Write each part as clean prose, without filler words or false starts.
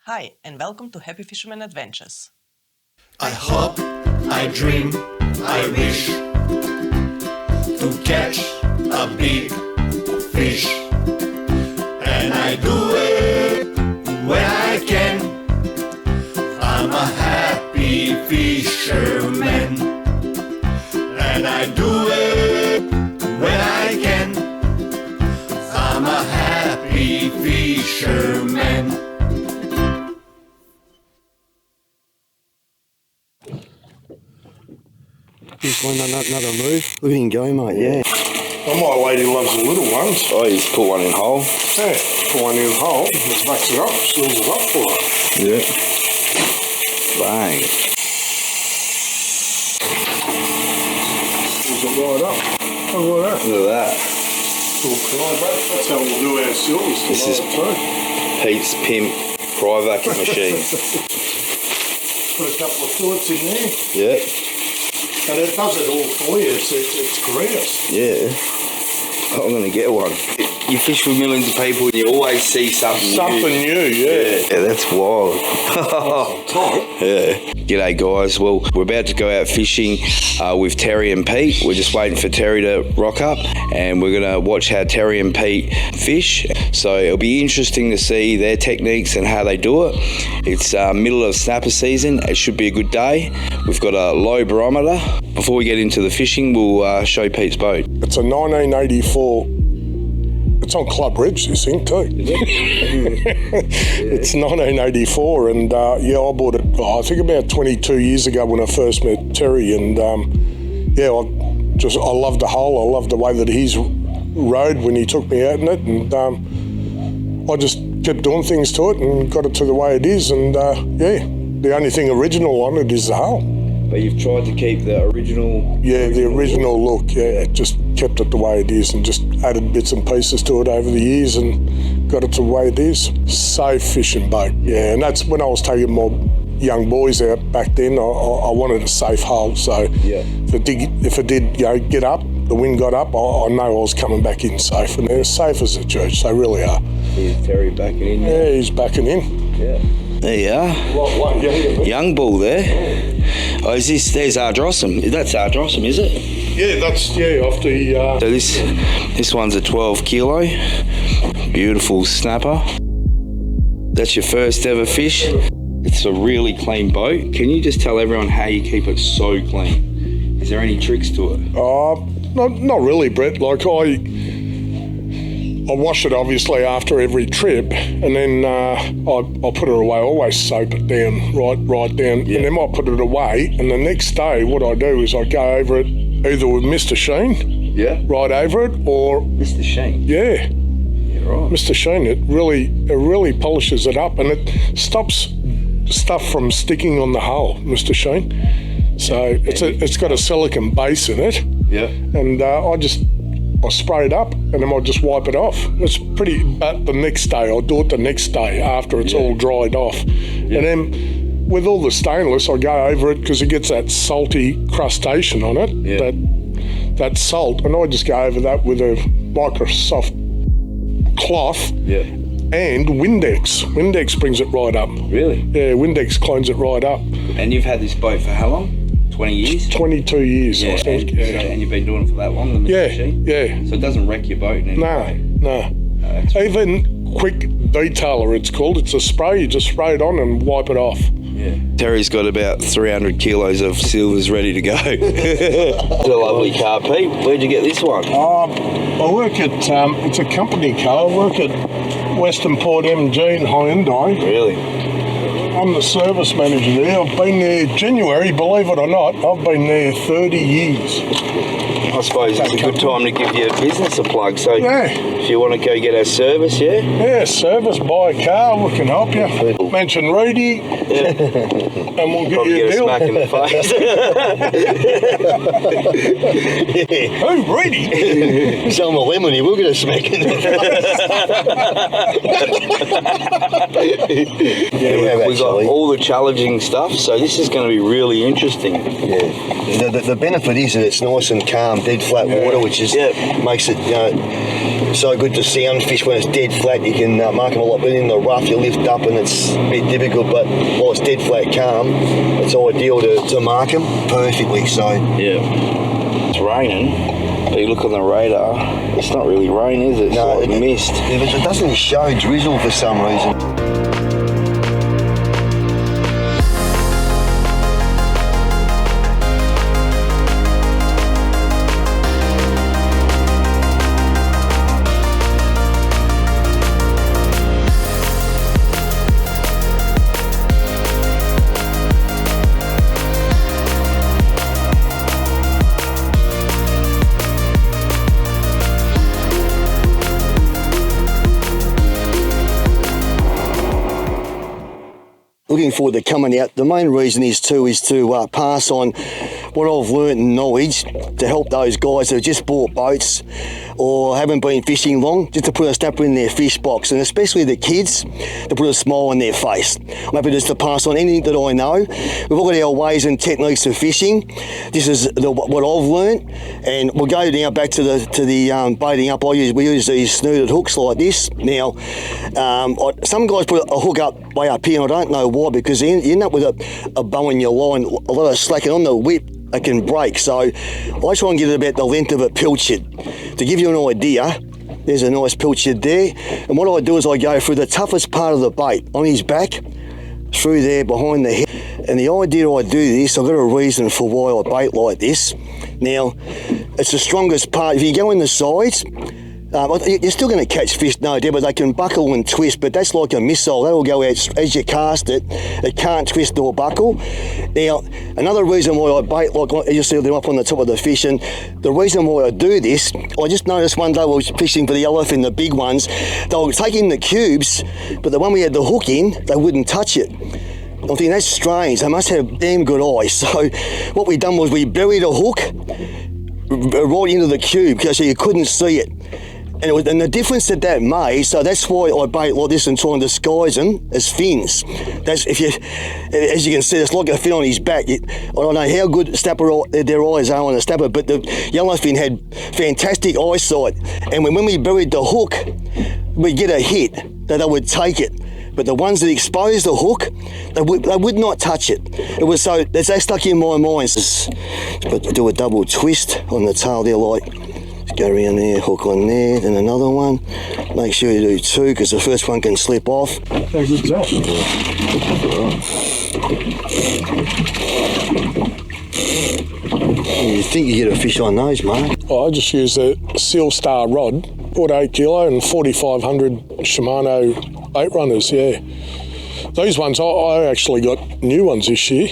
Hi, and welcome to Happy Fisherman Adventures. I hope, I dream, I wish to catch a big fish, and I do it when I can. I'm a happy fisherman, and I do it when I can. I'm a happy fisherman. Just want another move. Look at him go, mate, yeah. Well, my lady loves the little ones. Oh, he's put one in hole. Yeah, put one in the hole, just backs it up, seals it up for her. Yeah. Bang. Seals it right up. Look at that. Look at that. That's how we'll do our seals. This is Pete's Pimp Pry Vacuum Machine. Put a couple of fillets in there. Yeah. And it does it all for you. It's great. Yeah. I'm going to get one. You fish with millions of people and you always see something new, yeah. Yeah, that's wild. Yeah. G'day guys. Well, we're about to go out fishing with Terry and Pete. We're just waiting for Terry to rock up and we're going to watch how Terry and Pete fish. So it'll be interesting to see their techniques and how they do it. It's middle of snapper season. It should be a good day. We've got a low barometer. Before we get into the fishing, we'll show Pete's boat. It's a 1984. It's on Club Ridge, this thing too. It's 1984, and I bought it. I think about 22 years ago when I first met Terry, and I loved the hole. I loved the way that he's rode when he took me out in it, and I just kept doing things to it and got it to the way it is. And the only thing original on it is the hull. But you've tried to keep the original... Yeah, the original look, yeah. Just kept it the way it is and just added bits and pieces to it over the years and got it to the way it is. Safe fishing boat, yeah. And that's when I was taking my young boys out back then. I wanted a safe hull, so yeah. if it did get up, the wind got up, I know I was coming back in safe. And they're as safe as a church, they really are. Is Terry backing in? Yeah, he's backing in. Yeah. There you are. Young bull there. Oh, there's Ardrossum. That's Ardrossum, is it? Yeah, that's off the... So this one's a 12 kilo. Beautiful snapper. That's your first ever fish. It's a really clean boat. Can you just tell everyone how you keep it so clean? Is there any tricks to it? Not really, Brett. Like I wash it obviously after every trip, and then I'll put it away. I always soap it down, right down, and then I'll put it away. And the next day, what I do is I go over it either with Mr. Sheen, right over it, or Mr. Sheen. Yeah, right. Mr. Sheen. It really polishes it up, and it stops stuff from sticking on the hull, Mr. Sheen. So it's got a silicone base in it. Yeah, and I spray it up and then I'll just wipe it off. It's pretty, but the next day, I'll do it the next day after it's all dried off. Yeah. And then with all the stainless, I go over it because it gets that salty crustation on it, that salt, and I just go over that with a Microsoft cloth and Windex. Windex brings it right up. Really? Yeah, Windex cleans it right up. And you've had this boat for how long? 20 years? 22 years, I think. And you've been doing it for that long, the machine? Yeah. So it doesn't wreck your boat in any way? No. Even Quick Detailer, it's called. It's a spray. You just spray it on and wipe it off. Yeah. Terry's got about 300 kilos of silvers ready to go. It's a lovely car, Pete. Where'd you get this one? I work at, it's a company car. I work at Western Port MG in Hyundai. Really? I'm the service manager there. I've been there January, believe it or not. I've been there 30 years. I suppose it's a good time to give your business a plug. So if you want to go get our service, Yeah, service, buy a car, we can help you. Mention Reedy, and we'll get you a deal. Smack in the face. Who, Reedy? Sell him a lemon, he will get a smack in the face. We've got all the challenging stuff, so this is going to be really interesting. Yeah. The benefit is that it's nice and calm, dead flat water, which is makes it so good to sound fish when it's dead flat. You can mark them a lot, but in the rough you lift up and it's a bit difficult, but while it's dead flat calm, it's ideal to mark them perfectly. So Yeah. It's raining. But you look on the radar, it's not really rain, is it? It's like mist. it doesn't show drizzle for some reason. Looking forward to coming out. The main reason is to pass on what I've learnt and knowledge to help those guys that have just bought boats or haven't been fishing long, just to put a snapper in their fish box, and especially the kids, to put a smile on their face. I'm happy just to pass on anything that I know. We've all got our ways and techniques of fishing. This is what I've learnt, and we'll go now back to the baiting up. We use these snooted hooks like this. Now, some guys put a hook up way up here, and I don't know why, because you end up with a bow in your line, a lot of slacking on the whip. It can break, so I try and get it about the length of a pilchard. To give you an idea, there's a nice pilchard there, and what I do is I go through the toughest part of the bait, on his back, through there behind the head. And the idea I do this, I've got a reason for why I bait like this. Now, it's the strongest part. If you go in the sides, you're still going to catch fish, no doubt, but they can buckle and twist, but that's like a missile. That'll go out as you cast it. It can't twist or buckle. Now, another reason why I bait, like you see them up on the top of the fish, and the reason why I do this, I just noticed one day I was fishing for the yellowfin, the big ones, they were taking the cubes, but the one we had the hook in, they wouldn't touch it. I'm thinking, that's strange. They must have damn good eyes. So what we done was we buried a hook right into the cube, so you couldn't see it. And the difference that made, so that's why I bait like this and try and disguise them as fins. That's as you can see, it's like a fin on his back. I don't know how good snapper their eyes are on a snapper, but the yellowfin had fantastic eyesight. And when we buried the hook, we'd get a hit that they would take it. But the ones that exposed the hook, they would not touch it. It was so that stuck in my mind. But do a double twist on the tail there, like. Go around there, hook on there, then another one. Make sure you do two, because the first one can slip off. How good's that? You think you get a fish on those, mate? I just use a Seal Star rod, 48 kilo and 4500 Shimano 8 runners, yeah. These ones, I actually got new ones this year.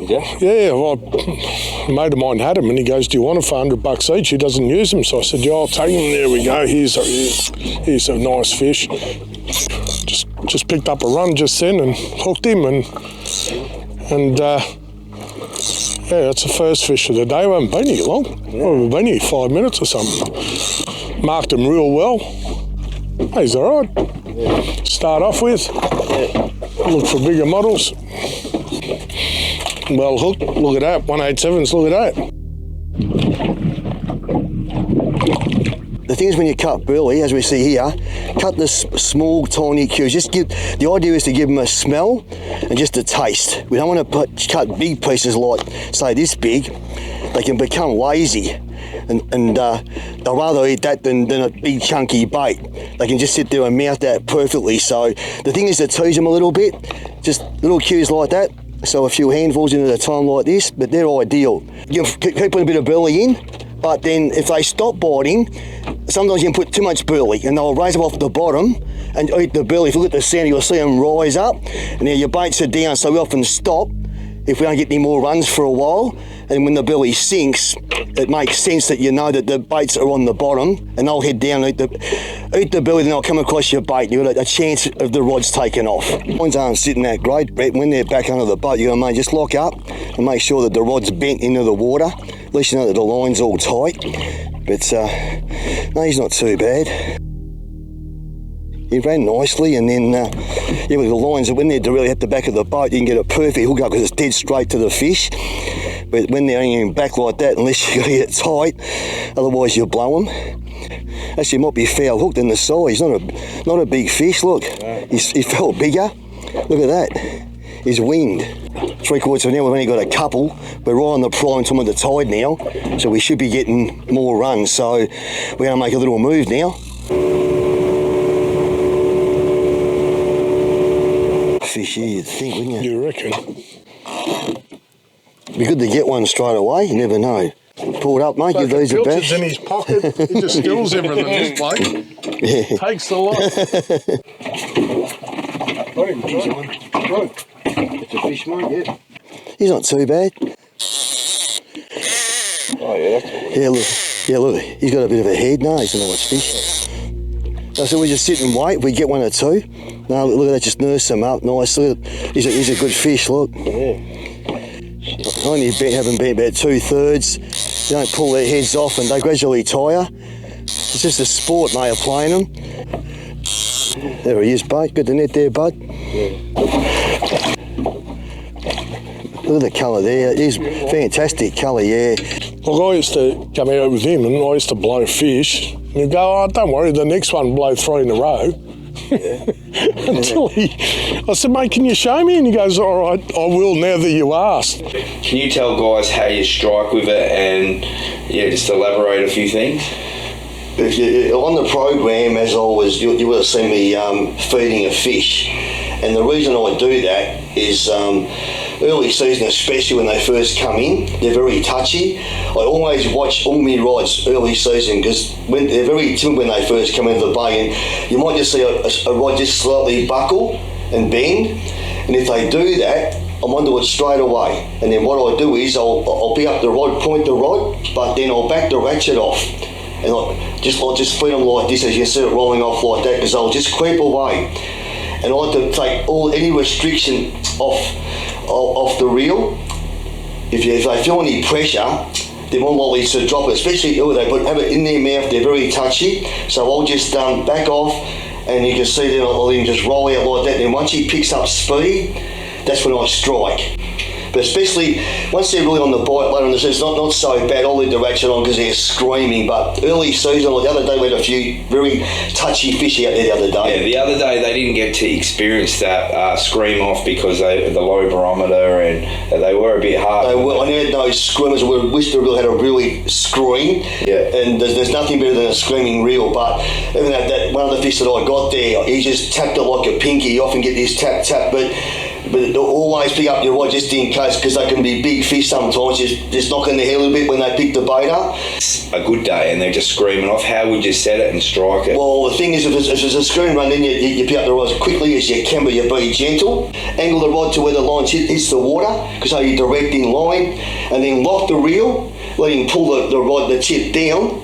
Yeah, well, a mate of mine had them, and he goes, "Do you want them for $100 each?" He doesn't use them, so I said, "Yeah, I'll take them." There we go. Here's a nice fish. Just picked up a run just then and hooked him, and yeah, it's the first fish of the day. We haven't been here long. We've been here 5 minutes or something. Marked him real well. He's all right. Start off with. Look for bigger models. Well hooked, look at that, 187s, look at that. The thing is, when you cut burley, as we see here, cut the small, tiny cubes. The idea is to give them a smell and just a taste. We don't want to cut big pieces like, say, this big. They can become lazy, and they'll rather eat that than a big chunky bait. They can just sit there and mouth that perfectly. So the thing is to tease them a little bit, just little cues like that. So a few handfuls in at a time like this, but they're ideal. You can keep putting a bit of burley in, but then if they stop biting, sometimes you can put too much burley and they'll raise them off the bottom and eat the burley. If you look at the sound, you'll see them rise up, and now your baits are down, so we often stop if we don't get any more runs for a while. And when the belly sinks, it makes sense that you know that the baits are on the bottom, and they'll head down and eat the belly, then they'll come across your bait. You've got a chance of the rods taking off. Mines aren't sitting that great, but when they're back under the boat, you're going to just lock up and make sure that the rod's bent into the water. At least you know that the line's all tight. But no, he's not too bad. He ran nicely, and then with the lines, when they're really at the back of the boat, you can get a perfect hook up because it's dead straight to the fish. But when they're hanging back like that, unless you get it tight, otherwise you'll blow them. Actually, might be foul hooked in the side. He's not a big fish. Look, he felt bigger. Look at that. He's winged. 3/4 of an hour. We've only got a couple. We're right on the prime time of the tide now, so we should be getting more runs. So we're going to make a little move now. Fish here, you'd think, wouldn't you? You reckon? Be good to get one straight away. You never know. Pull it up, mate. Give these a bash. In his pocket. He just steals everything, this bloke. Yeah. Takes the lot. Good. It's a fish, mate, yeah. He's not too bad. Oh yeah, that's what Yeah, look. Yeah, look. He's got a bit of a head. No, he's a nice fish. So we just sit and wait. We get one or two. No, look at that. Just nurse him up nicely. He's a good fish, look. yeah. I only haven't been about 2/3. You don't pull their heads off and they gradually tire. It's just a sport, mate, of playing them. There he is, bud. Got the net there, bud. Look at the colour there. It is fantastic colour, yeah. Look, I used to come out with him and I used to blow fish. And he'd go, oh, don't worry, the next one blow 3 in a row. Until I said, mate, can you show me? And he goes, all right, I will now that you asked. Can you tell guys how you strike with it and just elaborate a few things? If you on the program, as always, you would have seen me feeding a fish, and the reason I do that is early season, especially when they first come in, they're very touchy. I always watch all my rods early season because when they're very timid when they first come into the bay, and you might just see a rod just slightly buckle and bend, and if they do that, I'm onto it straight away. And then what I do is I'll pick up the rod, point the rod, but then I'll back the ratchet off. And I'll just feed them like this as you see it rolling off like that, because I'll just creep away. And I like to take any restriction off the reel. If they feel any pressure, they're more likely to drop it, especially if they have it in their mouth, they're very touchy. So I'll just back off, and you can see then I'll let him just roll out like that. Then once he picks up speed, that's when I strike. But especially once they're really on the bite later on the season, it's not so bad. I'll leave the ratchet on because they're screaming. But early season, like the other day, we had a few very touchy fish out there the other day. Yeah, the other day they didn't get to experience that scream off because the low barometer, and they were a bit hard. I never had no screamers. We wish they really had a really scream. Yeah. And there's nothing better than a screaming reel. But even that one of the fish that I got there, he just tapped it like a pinky. You often get this tap, but always pick up your rod just in case, because they can be big fish sometimes, just knocking their head a little bit when they pick the bait up. It's a good day and they're just screaming off. How would you set it and strike it? Well, the thing is, if it's a scream run, then you pick up the rod as quickly as you can, but you be gentle. Angle the rod to where the line hits the water, because so you're direct in line, and then lock the reel, let him pull the tip down.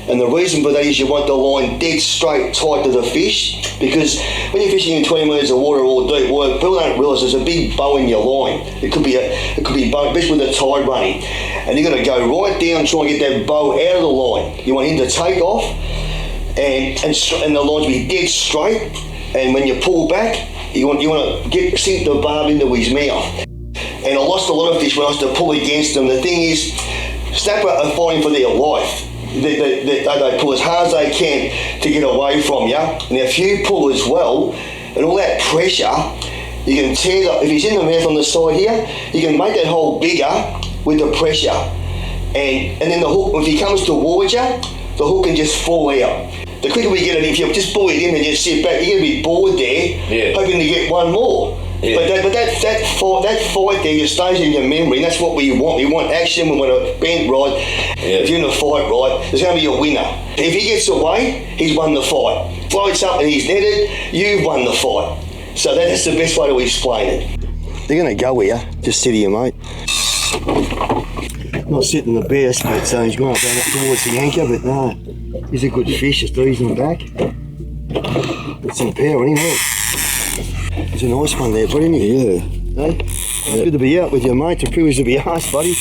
And the reason for that is you want the line dead straight tight to the fish, because when you're fishing in 20 metres of water or deep water, people don't realise there's a big bow in your line. It could be bow, especially with the tide running, and you've got to go right down, try and get that bow out of the line. You want him to take off, and the line to be dead straight. And when you pull back, you want to sink the barb into his mouth. And I lost a lot of fish when I used to pull against them. The thing is, snapper are fighting for their life. They pull as hard as they can to get away from you, and if you pull as well, and all that pressure, you can tear if he's in the mouth on the side here, you can make that hole bigger with the pressure, and then the hook, if he comes towards you, the hook can just fall out. The quicker we get it, if you just pull it in and just sit back, you're going to be bored there, hoping to get one more. Yeah. But that fight there just stays in your memory, and that's what we want. We want action, we want a bent rod. Yeah. If you're in a fight, right, there's going to be a winner. If he gets away, he's won the fight. Floats up and he's netted, you've won the fight. So that's the best way to explain it. They're going to go here, just sit here, mate. Not sitting the best, but he's going up towards the anchor, but no, he's a good fish, just easing back. Got some power in him, It's a nice one there, buddy, isn't it? Yeah. Hey? It's good to be out with your mate. It's a privilege to be asked, buddy.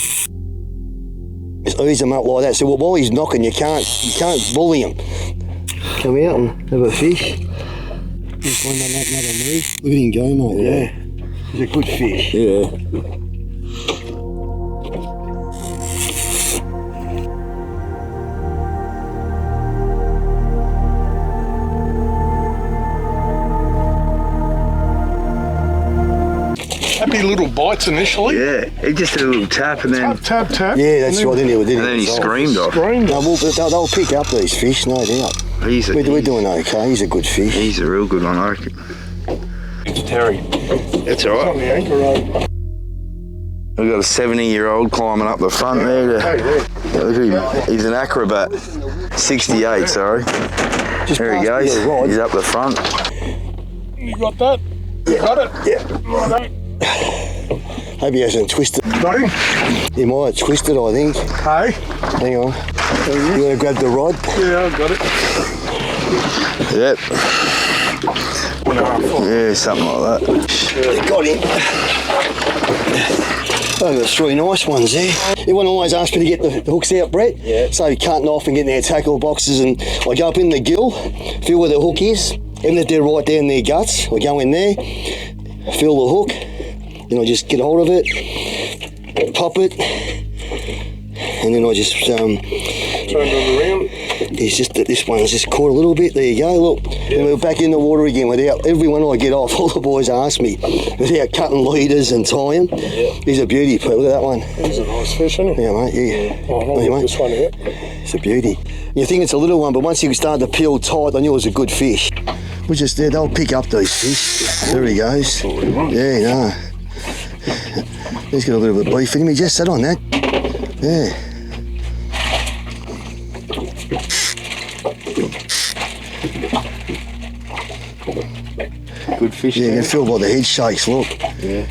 Just ease him up like that. So while he's knocking, you can't bully him. Come out and have a fish. Just find another move. Look at him go, mate. Yeah. He's a good fish. Yeah. happy little bites initially. Yeah, he just did a little tap and then... Tap, tap. Yeah, that's right, didn't he? And then he screamed off. No, they'll pick up these fish, no doubt. We're doing okay. He's a good fish. He's a real good one, I reckon. It's Terry. That's all On right. the anchor rope. We've got a 70-year-old climbing up the front there. Yeah, look at him. He's an acrobat. 68, sorry. There he goes. He's up the front. You got that? You got it? Yeah. Righto. Hope he hasn't twisted. Got him? He might have twisted, I think. Hey. Hang on. You want to grab the rod? Yeah, I got it. Yep. Yeah, something like that. Yeah. Got him. Oh, there's 3 nice ones there. Everyone always asks me to get the hooks out, Brett. Yeah. So cutting off and getting their tackle boxes, and I go up in the gill, feel where the hook is, even if they're right down their guts, I go in there, feel the hook, then I just get hold of it, pop it, and then I just Turn it around. it's just that this one's just caught a little bit. There you go, look. Yeah. And we're back in the water again without every one I get off. All the boys ask me without cutting leaders and tying. Yeah. He's a beauty, Pete. Look at that one. He's a nice fish, isn't he? Yeah, mate. Yeah. Oh, I'll get this one out. It's a beauty. You think it's a little one, but once you start to peel tight, I knew it was a good fish. We're just there. They'll pick up these fish. There he goes. Yeah, no. He's got a little bit of beef in him. He just sat on that. Yeah. Good fish. Yeah, you can feel by the head shakes, look. Yeah.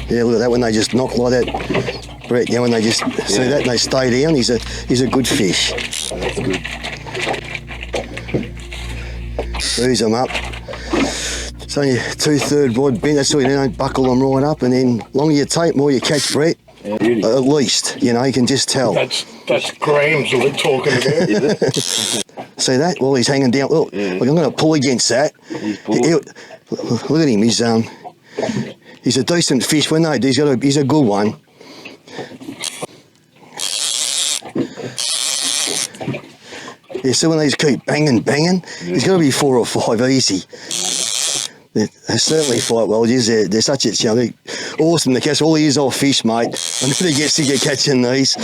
Yeah, look at that when they just knock like that. Brett, yeah, when they just see that and they stay down, he's a good fish. That's good. Booze them up. It's only 2/3 rod bent, that's all you don't buckle them right up, and then longer you take, more you catch, Brett. Yeah, at least, you know, you can just tell. That's grams we're talking about. See that? Well, he's hanging down. Look, Yeah. look, I'm going to pull against that. Look at him. He's a decent fish. When they do, he's a good one. Yeah, so when these keep banging, he's got to be 4 or 5 easy. They certainly fight well. They're such a, you know, they're awesome to catch. All he is old fish, mate. I'm going to get sick of catching these.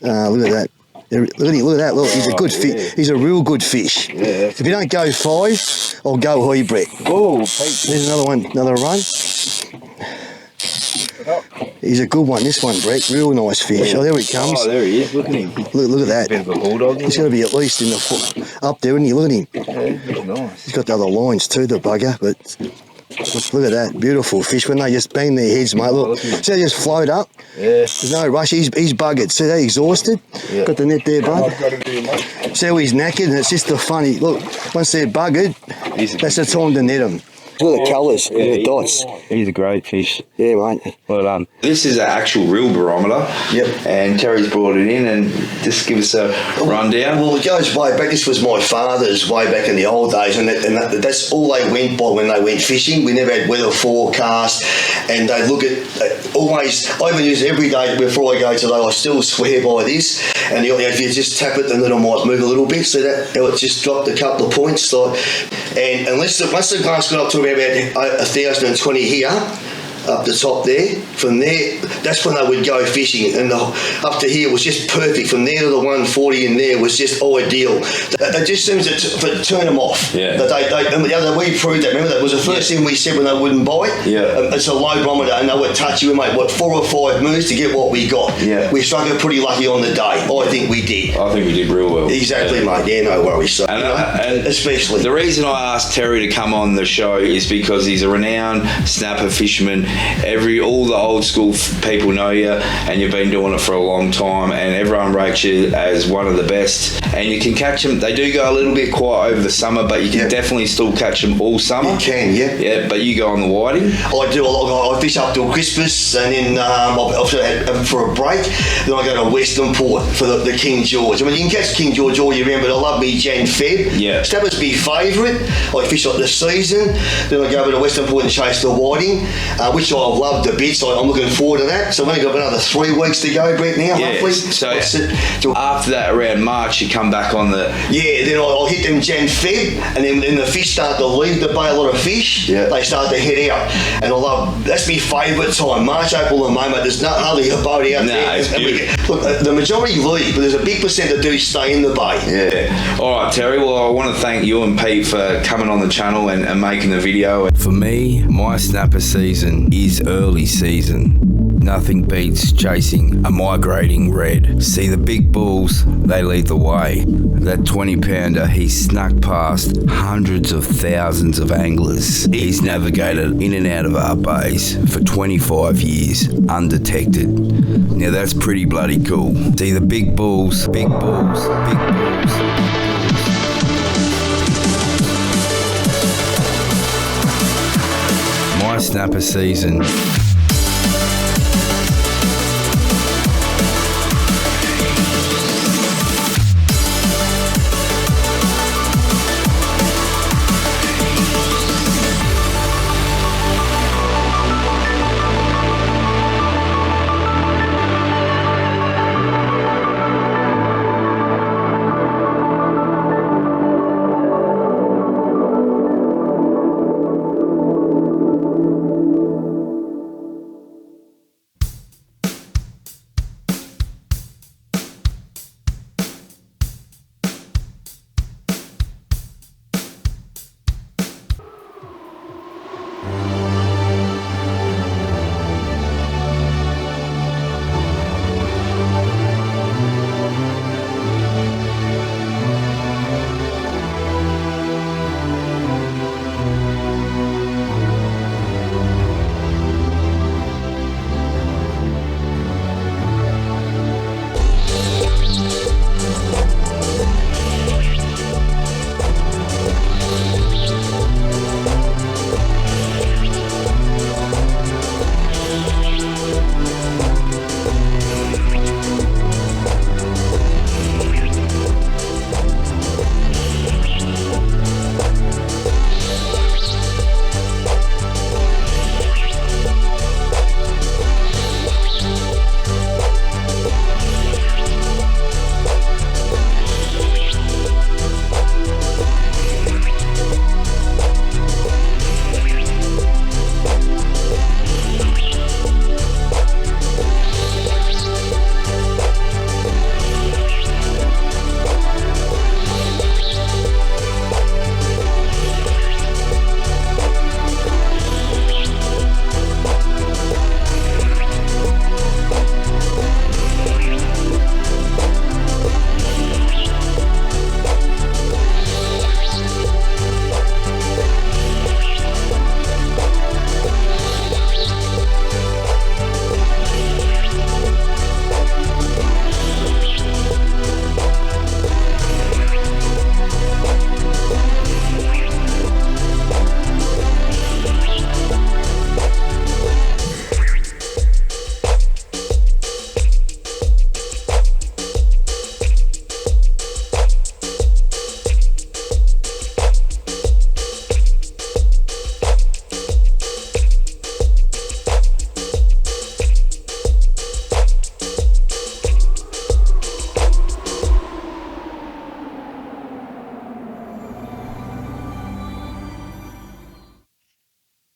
Look at that. Look at that. Look, he's a good fish. He's a real good fish. Yeah. If you don't go 5, I'll go high, Brett. Oh, There's another one, another run. He's a good one, this one, Brett. Real nice fish. Oh, there he comes. Oh, there he is. Look at him. Look at that. Bit of a bulldog. He's got to be at least in the foot up there, isn't he? Look at him. Yeah, he's nice. He's got the other lines too, the bugger. But look at that, beautiful fish. When they just bang their heads, mate. Look, see they just float up. Yeah. There's no rush. He's buggered. See, they're exhausted. Yeah. Got the net there, bud. I've got him here, mate. See how he's knackered, and it's just the funny. Look, once they're buggered, that's the time to net them. Look at the colours and the dots. He's a great fish. Yeah, mate. Well done. This is an actual real barometer. Yep. And Terry's brought it in and just give us a rundown. Well, it goes way back. This was my father's way back in the old days, and that's all they went by when they went fishing. We never had weather forecast, and they look at always. I even use it every day before I go today. I still swear by this. And if you just tap it, the little might move a little bit. So that it just dropped a couple of points. And once the glass got up to about 1,020 here, up the top there, from there, that's when they would go fishing, and up to here was just perfect. From there to the 140 in there was just ideal. It just seems to turn them off. Yeah. We proved that. Remember, that was the first thing we said when they wouldn't bite. Yeah. It's a low barometer, and they would touch you. We made 4 or 5 moves to get what we got. Yeah. We struck it pretty lucky on the day. I think we did. I think we did real well. Exactly, mate. Yeah, no worries. So, And especially the reason I asked Terry to come on the show is because he's a renowned snapper fisherman. All the old school people know you, and you've been doing it for a long time, and everyone rates you as one of the best. And you can catch them. They do go a little bit quiet over the summer, but you can definitely still catch them all summer. You can, yeah. Yeah, but you go on the whiting. I do. I fish up till Christmas, and then for a break, then I go to Western Port for the King George. I mean, you can catch King George all year round, but I love me Jan Feb. Yeah. Snappers be favourite. I fish like the season. Then I go over to Western Port and chase the whiting, which which I loved a bit, so I'm looking forward to that. So I've only got another 3 weeks to go, Brett, now, hopefully. So after that, around March, you come back on the... Yeah, then I'll hit them Jan, Feb, and then the fish start to leave the bay, a lot of fish, they start to head out. And that's my favourite time, March, April, and May, mate. There's nothing other a boat out there. Look, the majority leave, but there's a big percent that do stay in the bay. Yeah. All right, Terry, well, I want to thank you and Pete for coming on the channel and making the video. For me, my snapper season is early season. Nothing beats chasing a migrating red. See the big bulls, they lead the way. That 20-pounder, he's snuck past hundreds of thousands of anglers. He's navigated in and out of our bays for 25 years, undetected. Now that's pretty bloody cool. See the big bulls, big bulls, big bulls. My snapper season.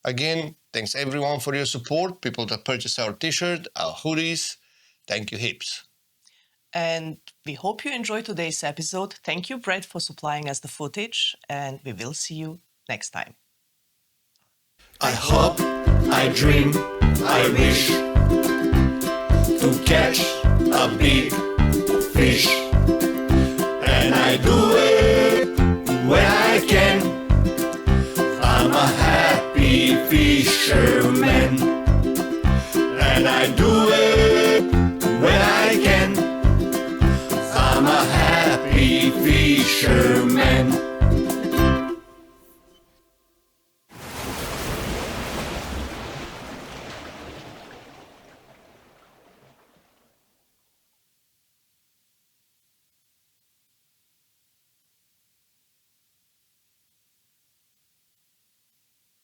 Again, thanks everyone for your support, people that purchased our t-shirt, our hoodies. Thank you heaps. And we hope you enjoyed today's episode. Thank you, Brett, for supplying us the footage, and we will see you next time. I hope, I dream, I wish to catch a big fish, and I do it when I can. I'm a happy fisherman, and I do it when I can. I'm a happy fisherman.